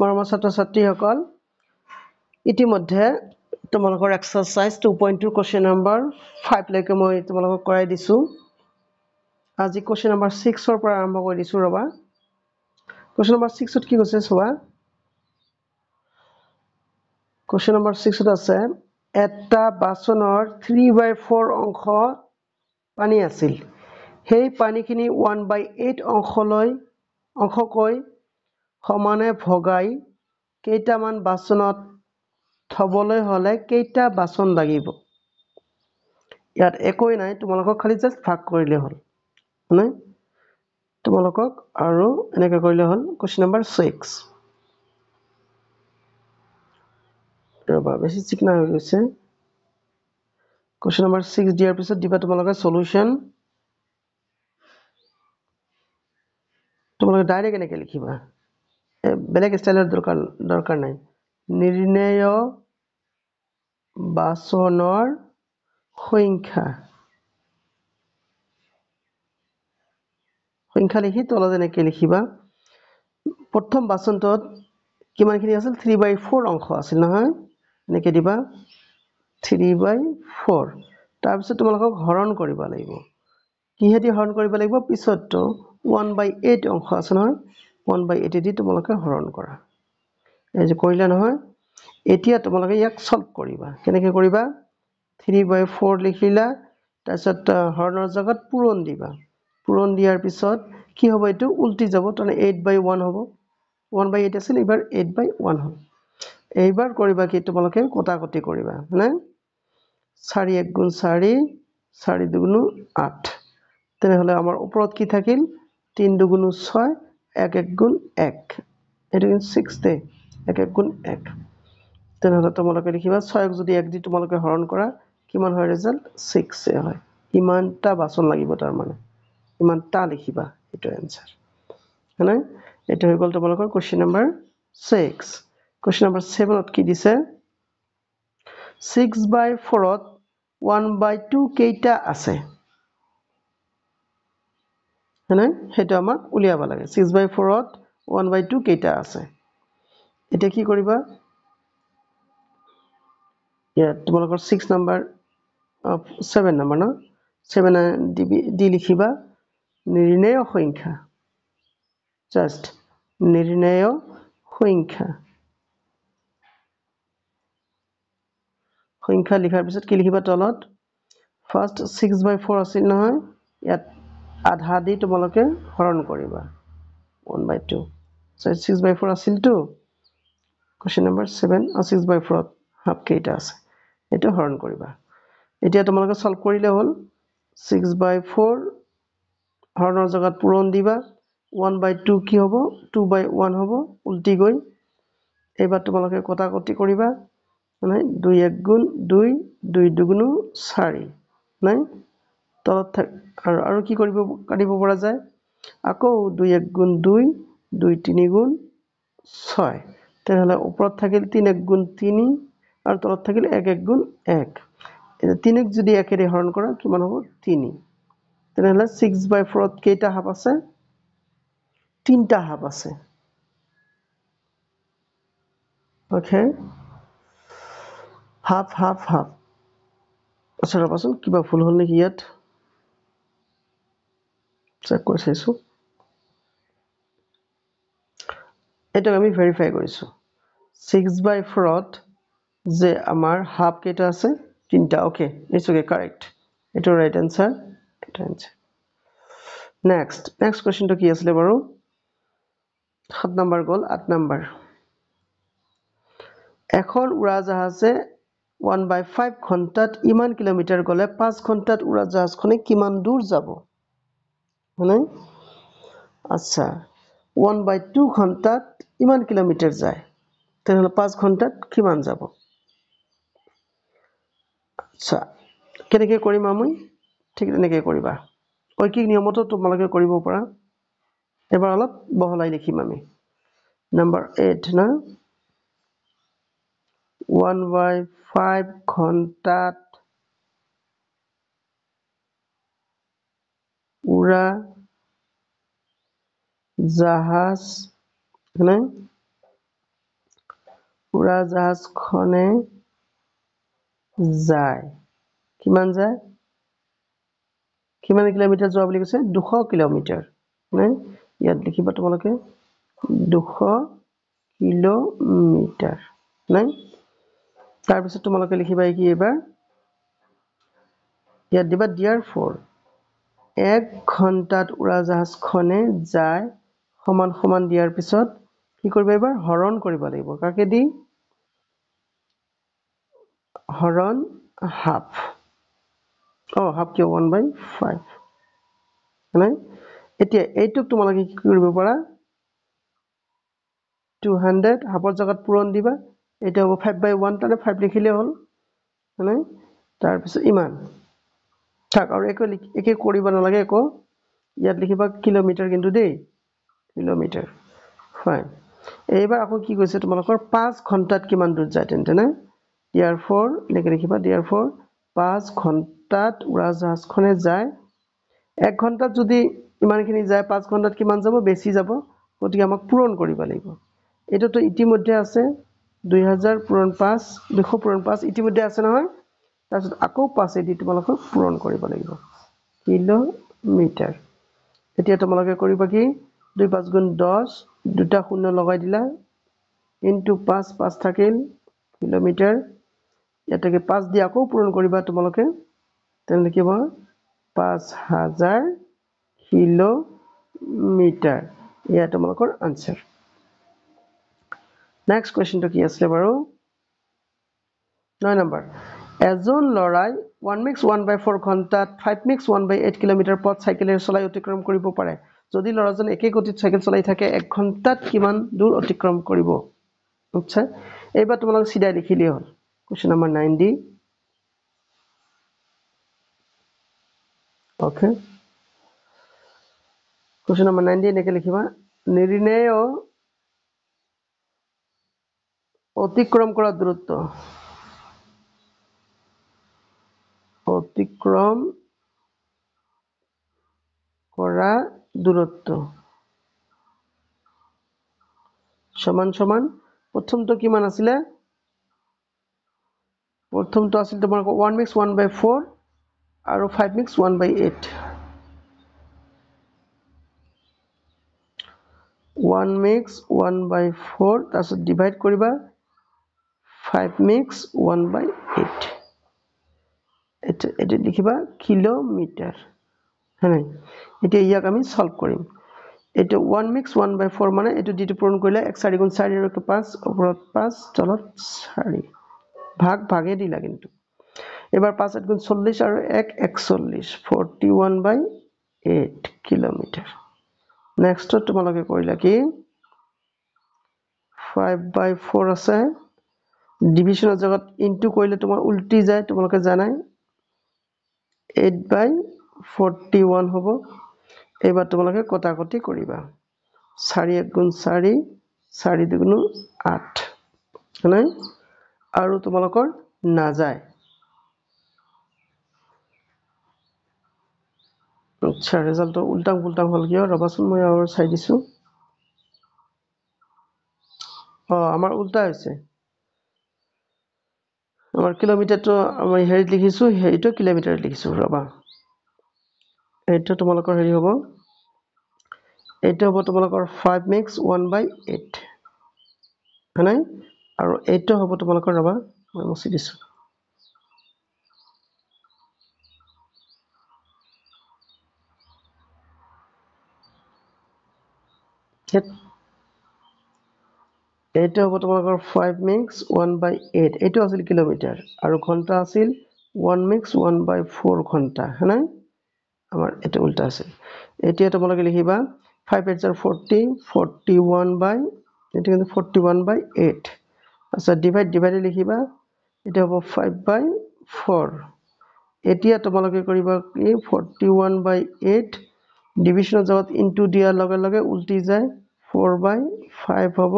মৰমৰ ছাত্ৰ-ছাত্ৰীসকল ইতিমধ্যে তোমালোকৰ এক্সাৰসাইজ 2.2 কোৱেশ্চন নম্বৰ 5 লৈকে মই তোমালোকক কৰাই দিছো আজি কোৱেশ্চন নম্বৰ 6 ৰ পৰা আৰম্ভ কৰি দিছো ৰবা কোৱেশ্চন নম্বৰ 6 ত কি কৈছে চোৱা কোৱেশ্চন নম্বৰ 6 ত আছে এটা বাচনৰ 3/4 অংশ পানী আছিল সেই পানীখিনি 1/8 অংশকৈ সমানে ভগাই কেইটামান বাচনত থবলৈ হলে কেইটা বাচন লাগিব ইয়াত একোই নাই তোমালোকক খালি জাস্ট ভাগ কৰিলে হল মানে তোমালোকক আৰু এনেকৈ কৰিলে হল কোৱেশ্চন নম্বৰ 6 ৰবা বেছি চিকনা হৈ গৈছে কোৱেশ্চন নম্বৰ 6 দিয়াৰ পিছত দিবা তোমালোকে সলিউশন তোমালোকে ডাইৰেক্ট এনেকৈ লিখিবা বেলেগ স্টাইলৰ দৰকাৰ নাই নিৰ্ণয় বাচনৰ সংখ্যা লিখি তলত এনেকৈ লিখিবা প্ৰথম বাচনটোত কিমানখিনি আছিল 3/4 অংশ আছিল নহয় এনেকৈ দিবা 3/4 তাৰ পিছত তোমালোকক হৰণ কৰিব লাগিব কিহেদি হৰণ কৰিব লাগিব পিছতটো 1/8 অংশ আছে নহয় 1/8 দি তোমালোকে হৰণ কৰা এই যে কৰিলা নহয় এতিয়া তোমালোকে ইয়াক সলভ কৰিবা কেনেকৈ কৰিবা 3/4 লিখিলা তাৰপিছত হৰণৰ জায়গাত পূৰণ দিবা পূৰণ দিয়াৰ পিছত কি হ'ব এটো উল্টি যাব তনে 8/1 হ'ব 1/8 আছিল এবাৰ 8/1 হ'ল এইবাৰ কৰিবা কি তোমালোকে কটাকটি কৰিবা মানে 4 1 গুণ 4 4 2 গুণ 8 তেনেহলে আমাৰ ওপৰত কি থাকিল 3 2 গুণ 6 1 1 গুণ 1 এটো 6 দে 1 1 গুণ 1 তেনেহলে তোমালোকে লিখিবা 6 যদি 1 দি তোমালোকে হৰণ কৰা কিমান হয় ৰিজাল্ট 6 হয় ইমানটা বাচন লাগিব তাৰ মানে ইমানটা লিখিবা এটো आंसर হয়নে এটো হৈ গল তোমালোকৰ কোৱেশ্চন নম্বৰ 6 কোৱেশ্চন নম্বৰ 7 ত কি দিছে 6/4 ত 1/2 কেইটা আছে হয়নে হেটো আমাক উলিয়াব লাগে 6/4 ত 1/2 কেইটা আছে এটা কি কৰিবা ইয়াত তোমালোকৰ 6 নম্বৰ 7 নম্বৰ ন 7 দি লিখিবা নিৰ্ণয় সংখ্যা জাস্ট নিৰ্ণয় সংখ্যা লিখাৰ পিছত কি লিখিবা তলত ফাৰ্স্ট 6/4 আছিল নহয় ইয়াত আধা দি তোমালোকে হৰণ কৰিবা 1/2 so 6/4 আছিল তো কোৱেশ্চন নম্বৰ 7 6/4 হাফ কেইটা আছে এটো হৰণ কৰিবা এতিয়া তোমালোকে সলভ কৰিলে হল 6/4 হৰণৰ জায়গাত পূৰণ দিবা 1/2 কি হ'ব 2/1 হ'ব উল্টি গৈ এবাৰ তোমালোকে কটাকটি কৰিবা মানে 2 1 গুণ 2 2 2 গুণ 4 নাই তলত আৰু কি কৰিব কাটিব পৰা যায় আকৌ 2 1 গুণ 2 2 3 গুণ 6 তেনেহলে ওপৰত থাকিল 3 1 গুণ 3 আৰু তলত থাকিল 1 1 গুণ 1 এটা 3 ক যদি 1 এৰে হৰণ কৰা কিমান হ'ব 3 তেনেহলে 6/4 ত কেইটা হাফ আছে 3টা হাফ আছে ওকে হাফ আচ্ছা ৰবাচোন কিবা ভুল হ'ল নেকি ইয়াত চেক কৰি চাইছো এটা আমি ভেৰিফাই কৰিছো 6/4 ত যে আমাৰ হাফ কেইটা আছে 3টা ওকে ইটস ওকে কাৰেক্ট এটা ৰাইট आंसर এটা आंसर নেক্সট কোৱেশ্চনটো কি আছিল বাৰু 7 নম্বৰ গল 8 নম্বৰ এখন উৰাজাহাজে 1/5 ঘণ্টাত ইমান কিলোমিটাৰ গলে 5 ঘণ্টাত উৰাজাহাজখনে কিমান দূৰ যাব মানে আচ্ছা 1/2 ঘণ্টাত ইমান কিলোমিটাৰ যায় তেনেহলে 5 ঘণ্টাত কিমান যাব আচ্ছা কেনেকৈ কৰিম আমি ঠিক তেনেকৈ কৰিবা ঐকিক নিয়মতো তোমালোকে কৰিব পাৰা এবাৰ অলপ বহলাই লিখিম আমি নম্বৰ 8 না 1/5 ঘণ্টাত উৰা জাহাজ উৰাজাহাজখনে যায় কিমান যায় কিমান কিলোমিটাৰ যোৱা বুলি কৈছে 200 কিলোমিটাৰ নে ইয়াত লিখিবা তোমালোকে 200 কিলোমিটাৰ নে তাৰ পিছত তোমালোকে লিখিবা কি এবাৰ ইয়াত দিবা therefore 1 ঘণ্টাত উৰাজাহাজখনে যায় সমান সমান দিয়াৰ পিছত কি কৰিবা এবাৰ হৰণ কৰিব লাগিব কাকে দি হৰণ হাফ হাফ কিয় 1/5 মানে এতিয়া এইটোক তোমালোকে কি কৰিব পাৰা 200 হাফৰ জায়গাত পূৰণ দিবা এটা হ'ব 5/1 তাৰে 5 লিখিলে হ'ল মানে তাৰ পিছত ইমান থাক আৰু একে কৰিব নালাগে একো ইয়াত লিখিবা কিলোমিটাৰ কিন্তু দেই কিলোমিটাৰ ফাইন এইবাৰ আকৌ কি কৈছে তোমালোকৰ 5 ঘণ্টাত কিমান দূৰ যায় তেনে therefore লিখিবা therefore 5 ঘণ্টাত উৰাজাহাজখনে যায় 1 ঘণ্টাত যদি ইমানখিনি যায় 5 ঘণ্টাত কিমান যাব বেছি যাব গতিকে আমাক পূৰণ কৰিব লাগিব এটোতো ইতিমধ্যে আছে 2000 পূৰণ 5 200 পূৰণ 5 ইতিমধ্যে আছে নহয় তাৰপিছত আকৌ 5 এদি তোমালোকে পূৰণ কৰিব লাগিব কিলোমিটাৰ এতিয়া তোমালোকে কৰিবা কি 2 5 গুণ 10 দুটা শূন্য লগাই দিলা ইনটু 5 5 থাকিল কিলোমিটাৰ এটাকে 5 দি আকৌ পূৰণ কৰিবা তোমালোকে তেনে লিখিবা 5000 কিলোমিটাৰ ইয়া তোমালোকৰ আনসাৰ নেক্সট কোৱেশ্চনটো কি আছে বাৰু 9 নম্বৰ এজন লৰাই 1 মিক্স 1/4 ঘণ্টাত 5 মিক্স 1/8 কিলোমিটাৰ পথ সাইকেলেৰে চলাই অতিক্ৰম কৰিব পাৰে যদি লৰাজন একে গতিত সাইকেল চলাই থাকে 1 ঘণ্টাত কিমান দূৰ অতিক্ৰম কৰিব আচ্ছা এইবাৰ তোমালোকে সিধাই লিখিলে হ'ল question number 9D okay question number 9D এনেকৈ লিখিবা নিৰ্ণেয় অতিক্ৰম কৰা দূৰত্ব অতিক্ৰম কৰা দূৰত্ব সমান সমান প্ৰথমটো কিমান আছিলে প্ৰথমটো আছিল তোমাৰ 1 মিক্স 1/4 আৰু 5 মিক্স 1/8 1 মিক্স 1/4 তাৰপিছত ডিভাইড কৰিবা 5 মিক্স 1/8 এটা লিখিবা কিলোমিটাৰ হয়নে এতিয়া ইয়াক আমি সলভ কৰিম এটা 1 মিক্স 1/4 মানে এটো দিটো পূৰণ কৰিলে 1 4 গুণ 4 আৰু 5 ওপৰত 5 তলত 4 ভাগ ভাগে দিলা কিন্তু এবাৰ 5 8 গুণ 40 আৰু 1 41 41/8 কিলোমিটাৰ নেক্সট তোমালোকে কৰিলা কি 5/4 আছে ডিভিশনৰ জায়গাত ইনটু কৰিলে তোমাৰ উল্টি যায় তোমালোকে জানাই 8/41 হ'ব এবাৰ তোমালোকে কটাকটি কৰিবা 4 1 গুণ 4 4 2 গুণ 8 নাই আৰু তোমালোকৰ না যায় আচ্ছা ৰিজাল্টটো উল্টাং পুল্টাং হল কিয় ৰবাচোন মই আৰু চাই দিছো আমাৰ উল্টা হৈছে আমাৰ কিলোমিটাৰটো আমি হেৰিত লিখিছো হেৰিটো কিলোমিটাৰ লিখিছো ৰবা এইটো তোমালোকৰ হেৰি হ'ব এইটো হ'ব তোমালোকৰ 5 মিক্স 1/8 হয়নে আৰু এইটো হ'ব তোমালোকৰ ৰবা মই মুছি দিছো এইটো হ'ব তোমালোকৰ 5 মিক্স 1/8 এইটো আছিল কিলোমিটাৰ আৰু ঘণ্টা আছিল 1 মিক্স 1/4 ঘণ্টা হয়নে আমাৰ এটা উল্টা আছে এতিয়া তোমালোকে লিখিবা 5 8 40 41 এটা কিন্তু 41/8 আচ্ছা ডিভাইড লিখিবা এটা হ'ব 5/4 এতিয়া তোমালোকে কৰিবা কি 41/8 ডিভিশনৰ জায়গাত ইনটু দিয়াৰ লগে লগে উল্টি যায় 4/5 হ'ব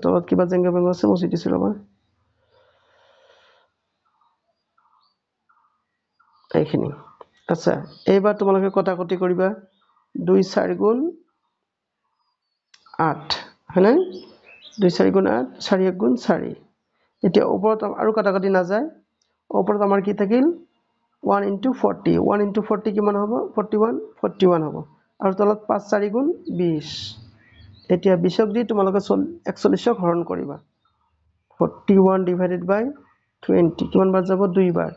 তলত কিবা জেংগা বেংগা আছে মুছি দিছো ৰবা এইখিনি আচ্ছা এইবাৰ তোমালোকে কটাকটি কৰিবা 2 4 গুণ 8 হয়নে 2 4 গুণ 8 4 1 গুণ 4 এতিয়া ওপৰত আৰু কাটাকাটি না যায় ওপৰত আমাৰ কি থাকিল 1 into 40 1 into 40 কিমান হ'ব 41 হ'ব আৰু তলত 5 4 গুণ 20 এতিয়া 20ক দি তোমালোকে 41ক হৰণ কৰিবা 41 divided by 20 কিমান বাৰ যাব দুই বাৰ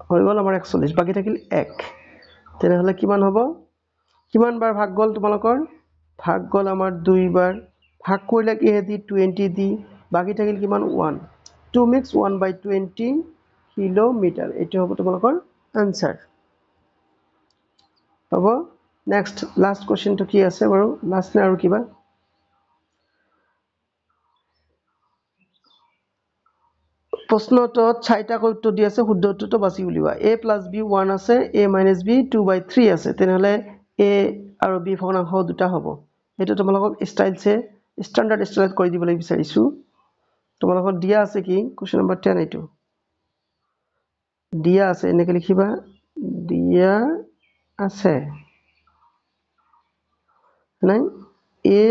হৈ গ'ল আমাৰ 41 বাকি থাকিল 1 তেনেহলে কিমান হ'ব কিমান বাৰ ভাগ গ'ল তোমালোকৰ ভাগ গ'ল আমাৰ দুই বাৰ ভাগ কৰিলে কিহেদি 20 দি বাকি থাকিল কিমান 1 2 mix 1/20 কিলোমিটাৰ এটো হ'ব তোমালোকৰ আনসাৰ হ'ব নেক্সট লাষ্ট কোৱেশ্চন তো কি আছে বাৰু লাষ্ট নে আৰু কিবা প্ৰশ্নটোত 6টা উত্তৰ দি আছে শুদ্ধ উত্তৰটো বাছি উলিওৱা a + b 1 আছে a - b 2/3 আছে তেনেহলে a আৰু b ভগ্নাংশ দুটা হ'ব এটো তোমালোকক স্টাইলছে স্ট্যান্ডাৰ্ড স্টাইলত কৰি দিবলৈ বিচাৰিছো তোমালোকক দিয়া আছে কি কোৱেশ্চন নম্বৰ 10 এটো দিয়া আছে এনেকৈ লিখিবা দিয়া আছে নাই a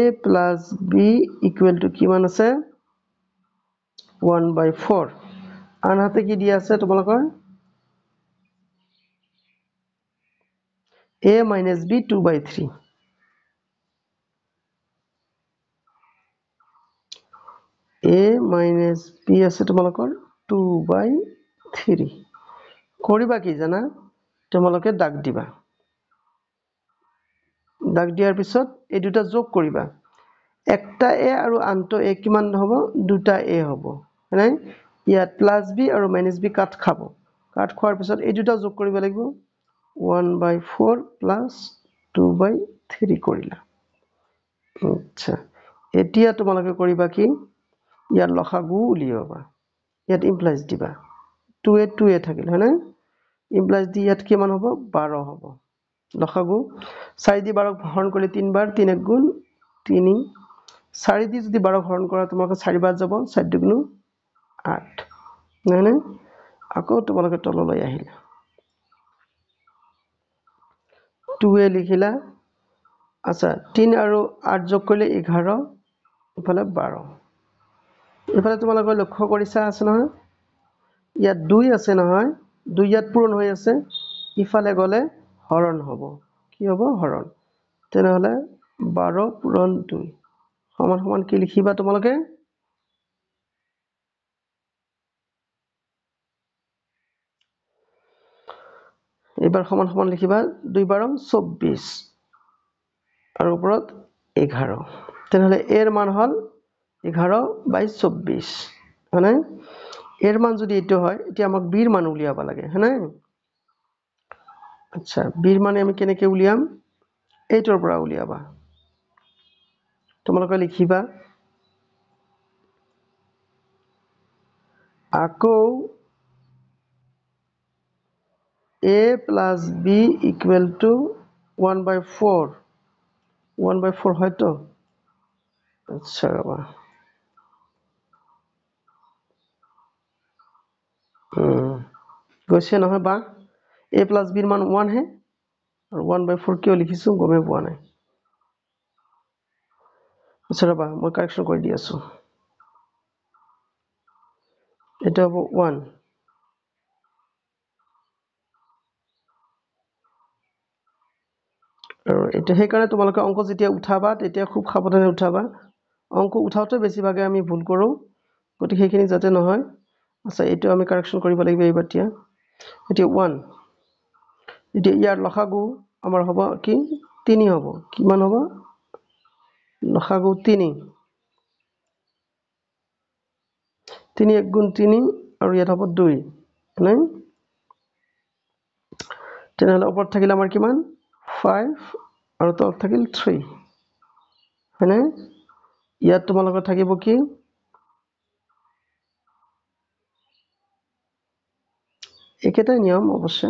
+ b = কিমান আছে 1/4 আনহাতে কি দিয়া আছে তোমালোকৰ a - b 2/3 a - b আছে তোমালোকৰ 2/3 কৰিবা কি জানা তোমালোকে দাগ দিবা দাগ দিয়াৰ পিছত এই দুটা যোগ কৰিবা একটা a আৰু আনটো a কিমান হ'ব দুটা a হ'ব নাই ইয়াত +b আৰু -b কাট খাব কাট খোৱাৰ পিছত এই দুটা যোগ কৰিব লাগিব 1/4 + 2/3 কৰিলা আচ্ছা এতিয়া তোমালোকে কৰিবা কি ইয়াৰ লসাগু উলিয়াবা ইয়াত ইমপ্লাইজ দিবা 2 থাকিল হয়নে ইমপ্লাইজ দি ইয়াত কিমান হ'ব 12 হ'ব লসাগু 4 দি 12ক হৰণ কৰিলে 3 বাৰ 3 1 গুণ 3 4 দি যদি 12ক হৰণ কৰা তোমালোকে 4 বাৰ যাব 4 2 গুণ 8 হয়নে আকৌ তোমালোকে তললৈ আহিলা 2 লিখিলা আচ্ছা 3 আৰু 8 যোগ কৰিলে 11 ইফালে 12 ইফালে তোমালোকে লক্ষ্য কৰিছা আছে নহয় ইয়াত 2 আছে নহয় 2 ইয়াত পূৰণ হৈ আছে ইফালে গলে হৰণ হ'ব কি হ'ব হৰণ তেনেহলে 12 পূৰণ 2 সমান সমান কি লিখিবা তোমালোকে এবাৰ সমান সমান লিখিবা 2 12 24 আৰু ওপৰত 11 তেনেহলে এর মান হল 11/24 হয়নে এর মান যদি এটো হয় এতিয়া আমাক b এর মান উলিয়াবা লাগে হয়নে আচ্ছা b এর মানে আমি কেনেকে উলিয়াম এইটোৰ পৰা উলিয়াবা তোমালোকে লিখিবা আকৌ a + b = 1/4 1/4 হয়তো আচ্ছা বাবা গৈছে নহয় বা a + b এর মান 1 হে আর 1/4 কিয় লিখিছো গমে পোৱা নাই আচ্ছা বাবা মই কাৰেকশন কৰি দি আছো এটা হ'ব 1 আৰু এটা সেই কাৰণে তোমালোকে অঙ্ক যেতিয়া উঠাবা তেতিয়া খুব সাবধানে উঠাবা অঙ্ক উঠাওতে বেছিভাগে আমি ভুল কৰো গতি সেইখিনি যাতে নহয় আচ্ছা এটো আমি কাৰেকশন কৰিব লাগিব এইবাতিয়া এটি 1 এটি ইয়াৰ লসাগু আমাৰ হ'ব কি 3 হ'ব কিমান হ'ব লসাগু 3 3 1 গুণ 3 আৰু ইয়াত হ'ব 2 নাই তেনেহলে ওপৰত থাকিল আমাৰ কিমান 5 আৰু তলত থাকিল 3 হয়নে ইয়াত তোমালোকৰ থাকিব কি একেটাই নিয়ম অবশ্য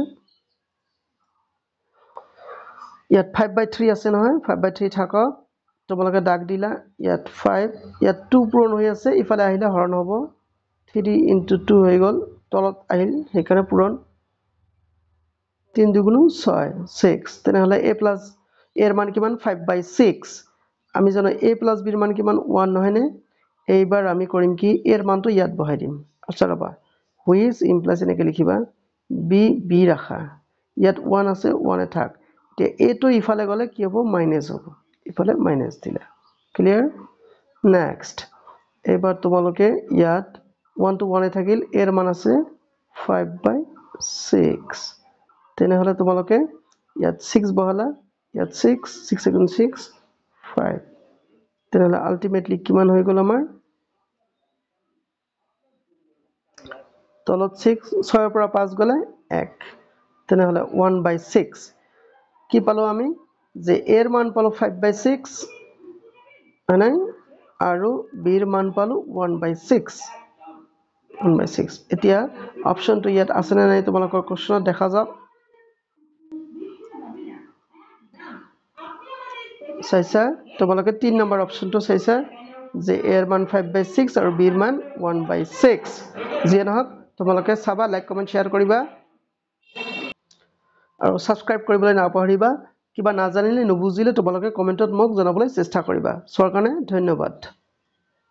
ইয়াত 5/3 আছে নহয় 5/3 থাকক তোমালোকে দাগ দিলা ইয়াত 5 ইয়াত 2 পূৰণ হৈ আছে ইফালে আহিলে হৰণ হ'ব 3 * 2 হৈ গল তলত আহিল সেইকাৰণে পূৰণ 3 2 গুণ 6 6 তেনেহলে a + এৰ মান কিমান 5/6 আমি জানো a প্লাছ b ৰ মান কিমান 1 নহয়নে এইবাৰ আমি কৰিম কি a ৰ মানটো ইয়াত বহাই দিম আচ্ছা ৰবা which implies এনেকৈ লিখিবা b ৰাখা ইয়াত 1 আছে 1 এ থাক এতিয়া a টো ইফালে গলে কি হ'ব মাইনাস হ'ব ইফালে মাইনাস দিলা ক্লিয়াৰ নেক্সট এবাৰ তোমালোকে ইয়াত 1 to 1 এ থাকিল a ৰ মান আছে 5/6 তেনেহলে তোমালোকে ইয়াত 6 বহালা ইয়াত 6 6 second 6 5 তেনেহলে আলটিমেটলি কিমান হৈ গল আমাৰ তলত 6 6 ৰ পৰা 5 গলে 1 তেনেহলে 1/6 কি পালো আমি যে a ৰ মান পালো 5/6 মানে আৰু b ৰ মান পালো 1/6 এতিয়া অপশনটো ইয়াত আছে না নাই তোমালোকৰ কোৱেশ্চনত দেখা যাওক চাইছা তোমালোকে 3 নম্বৰ অপশনটো চাইছা যে a ৰ মান 5/6 আৰু b ৰ মান 1/6 যিয়ে নহওক তোমালোকে চাবা লাইক কমেন্ট শেয়াৰ কৰিবা আৰু সাবস্ক্ৰাইব কৰিবলৈ নাপাহৰিবা কিবা নাজানিলে নুবুজিলে তোমালোকে কমেন্টত মোক জনাবলৈ চেষ্টা কৰিবা চোৱাৰ কাৰণে ধন্যবাদ